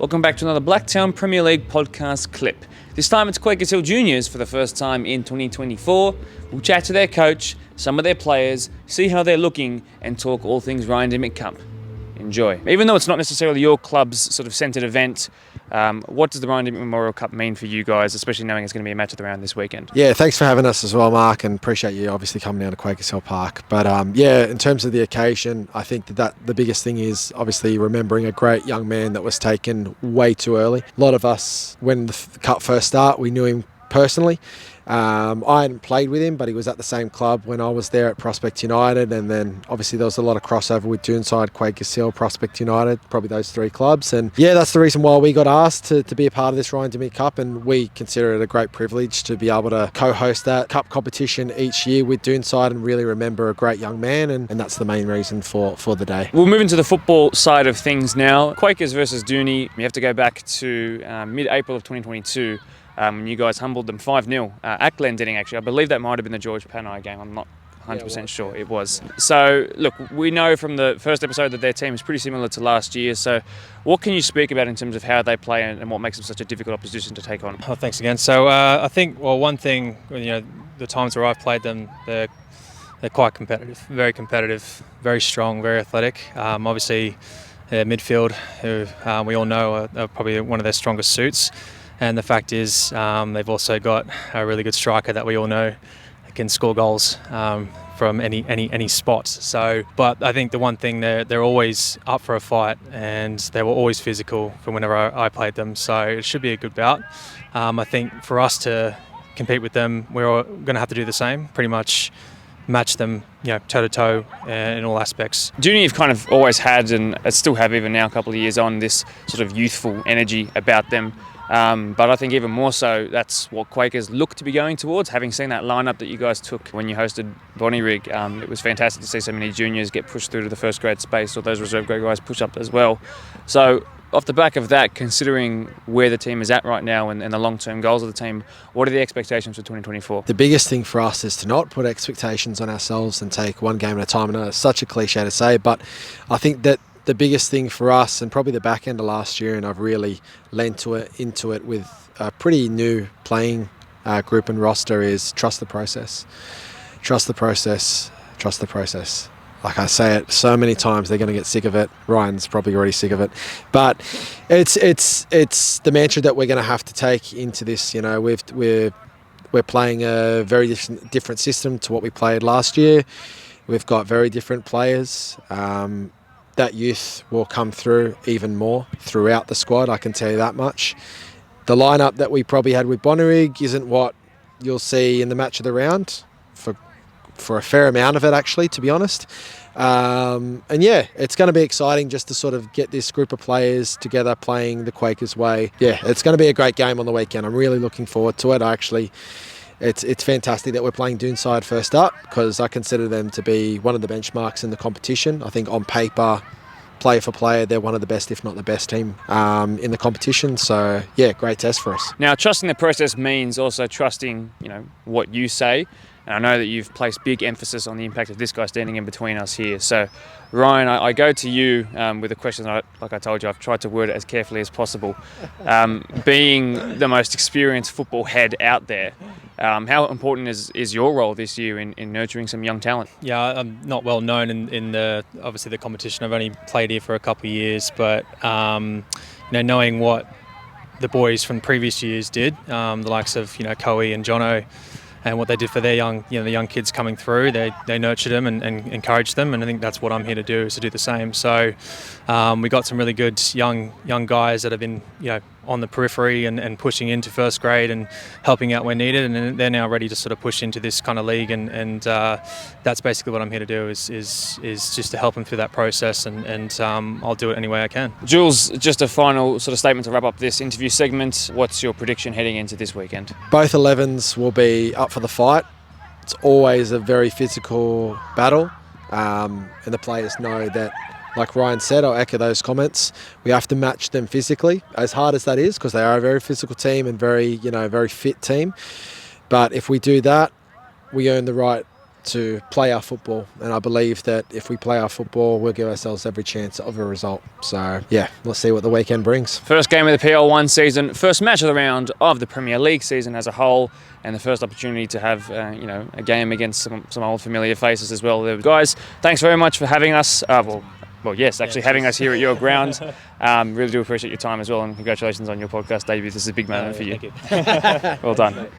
Welcome back to another Blacktown Premier League podcast clip. This time it's Quakers Hill Juniors for the first time in 2024. We'll chat to their coach, some of their players, see how they're looking, and talk all things Ryan Dimmick Cup. Enjoy. Even though it's not necessarily your club's sort of centred event, what does the Ryan Dimmick Memorial Cup mean for you guys, especially knowing it's going to be a match of the round this weekend? Yeah, thanks for having us as well, Mark, and appreciate you obviously coming down to Quakers Hill Park. But in terms of the occasion, I think that the biggest thing is obviously remembering a great young man that was taken way too early. A lot of us, when the cup first started, we knew him personally. I hadn't played with him, but he was at the same club when I was there at Prospect United, and then obviously there was a lot of crossover with Doonside, Quakers Hill, Prospect United, probably those three clubs. And yeah, that's the reason why we got asked to be a part of this Ryan Dimmick Cup, and we consider it a great privilege to be able to co-host that cup competition each year with Doonside and really remember a great young man, and that's the main reason for the day. We'll move into the football side of things now. Quakers versus Dooney. You have to go back to mid-April of 2022. You guys humbled them 5-0 at Glendinning, actually. I believe that might have been the George Panay game. I'm not 100% sure it was. So, look, we know from the first episode that their team is pretty similar to last year. So, what can you speak about in terms of how they play and what makes them such a difficult opposition to take on? Oh, thanks again. So, I think, one thing, the times where I've played them, they're quite competitive, very strong, very athletic. Obviously, their midfield, who we all know are probably one of their strongest suits. And the fact is, they've also got a really good striker that we all know can score goals from any spot. So, but I think the one thing, they're always up for a fight, and they were always physical from whenever I played them. So it should be a good bout. I think for us to compete with them, we're going to have to do the same, pretty much match them, toe-to-toe in all aspects. Dooney have kind of always had, and still have even now a couple of years on, this sort of youthful energy about them. But I think even more so, that's what Quakers look to be going towards. Having seen that lineup that you guys took when you hosted Bonnyrigg, it was fantastic to see so many juniors get pushed through to the first grade space, or those reserve grade guys push up as well. So off the back of that, considering where the team is at right now and the long-term goals of the team, what are the expectations for 2024? The biggest thing for us is to not put expectations on ourselves and take one game at a time. I know it's such a cliche to say, but I think that the biggest thing for us, and probably the back end of last year, and I've really lent into it with a pretty new playing group and roster, is trust the process. Trust the process. Trust the process. Like I say it so many times, they're going to get sick of it. Ryan's probably already sick of it. But it's the mantra that we're going to have to take into this. We're playing a very different system to what we played last year. We've got very different players. That youth will come through even more throughout the squad, I can tell you that much. The lineup that we probably had with Bonnyrigg isn't what you'll see in the match of the round, for a fair amount of it, actually, to be honest. It's going to be exciting just to sort of get this group of players together playing the Quakers way. Yeah, it's going to be a great game on the weekend. I'm really looking forward to it. It's fantastic that we're playing Doonside first up, because I consider them to be one of the benchmarks in the competition. I think on paper, player for player, they're one of the best, if not the best team in the competition. So, yeah, great test for us. Now, trusting the process means also trusting, what you say. And I know that you've placed big emphasis on the impact of this guy standing in between us here. So, Ryan, I go to you with a question that, like I told you, I've tried to word it as carefully as possible. Being the most experienced football head out there, how important is your role this year in nurturing some young talent? Yeah, I'm not well known in obviously the competition. I've only played here for a couple of years, but knowing what the boys from previous years did, the likes of Coe and Jono, and what they did for their the young kids coming through, they nurtured them and encouraged them, and I think that's what I'm here to do, is to do the same. So we got some really good young guys that have been on the periphery and pushing into first grade and helping out where needed, and they're now ready to sort of push into this kind of league, and that's basically what I'm here to do, is just to help them through that process, and I'll do it any way I can. Jules, just a final sort of statement to wrap up this interview segment. What's your prediction heading into this weekend? Both 11s will be up for the fight. It's always a very physical battle, and the players know that. Like Ryan said, I'll echo those comments. We have to match them physically, as hard as that is, because they are a very physical team and very fit team. But if we do that, we earn the right to play our football, and I believe that if we play our football, we'll give ourselves every chance of a result. So yeah, let's see what the weekend brings. First game of the PL1 season, first match of the round of the Premier League season as a whole, and the first opportunity to have a game against some old familiar faces as well. Guys, thanks very much for having us. Having us here at your ground. Really do appreciate your time as well, and congratulations on your podcast debut. This is a big moment for you. Thank you. Well done.